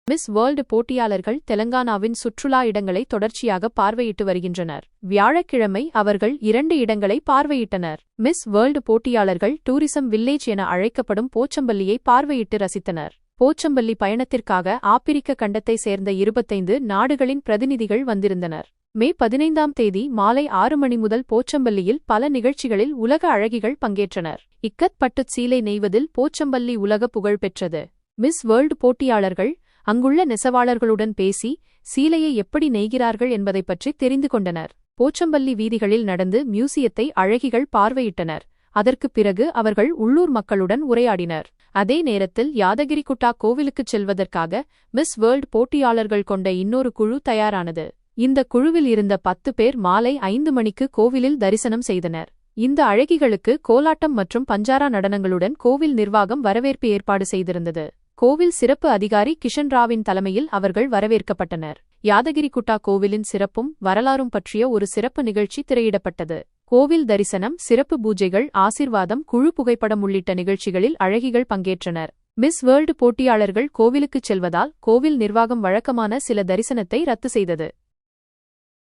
Miss world போட்டியாளர்கள் தெலங்கானாவின் சுற்றுலா இடங்களை தொடர்ச்சியாக பார்வையிட்டு வருகின்றனர். வியாழக்கிழமை அவர்கள் 2 இடங்களை பார்வையிட்டனர். மிஸ் வேர்ல்டு போட்டியாளர்கள் டூரிசம் வில்லேஜ் என அழைக்கப்படும் போச்சம்பள்ளியை பார்வையிட்டு ரசித்தனர். போச்சம்பள்ளி பயணத்திற்காக ஆப்பிரிக்க கண்டத்தை சேர்ந்த 25 நாடுகளின் பிரதிநிதிகள் வந்திருந்தனர். மே 15ஆம் தேதி மாலை 6 மணி முதல் போச்சம்பள்ளியில் பல நிகழ்ச்சிகளில் உலக அழகிகள் பங்கேற்றனர். இக்கத் பட்டுச் சீலை நெய்வதில் போச்சம்பள்ளி உலக புகழ் பெற்றது. மிஸ் வேர்ல்டு போட்டியாளர்கள் அங்குள்ள நெசவாளர்களுடன் பேசி சீலையை எப்படி நெய்கிறார்கள் என்பதை பற்றி தெரிந்து கொண்டனர். போச்சம்பள்ளி வீதிகளில் நடந்து மியூசியத்தை அழகிகள் பார்வையிட்டனர். அதற்குப் பிறகு அவர்கள் உள்ளூர் மக்களுடன் உரையாடினர். அதே நேரத்தில் யாதகிரிகுட்டா கோவிலுக்குச் செல்வதற்காக மிஸ் வேர்ல்டு போட்டியாளர்கள் கொண்ட இன்னொரு குழு தயாரானது. இந்த குழுவில் இருந்த 10 பேர் மாலை 5 மணிக்கு கோவிலில் தரிசனம் செய்தனர். இந்த அழகிகளுக்கு கோலாட்டம் மற்றும் பஞ்சாரா நடனங்களுடன் கோவில் நிர்வாகம் வரவேற்பு ஏற்பாடு செய்திருந்தது. கோவில் சிறப்பு அதிகாரி கிஷன் ராவின் தலைமையில் அவர்கள் வரவேற்கப்பட்டனர். யாதகிரிகுட்டா கோவிலின் சிறப்பும் வரலாறும் பற்றிய ஒரு சிறப்பு நிகழ்ச்சி திரையிடப்பட்டது. கோவில் தரிசனம், சிறப்பு பூஜைகள், ஆசீர்வாதம், குழு புகைப்படம் உள்ளிட்ட நிகழ்ச்சிகளில் அழகிகள் பங்கேற்றனர். மிஸ் வேர்ல்டு போட்டியாளர்கள் கோவிலுக்குச் செல்வதால் கோவில் நிர்வாகம் வழக்கமான சில தரிசனத்தை ரத்து செய்தது.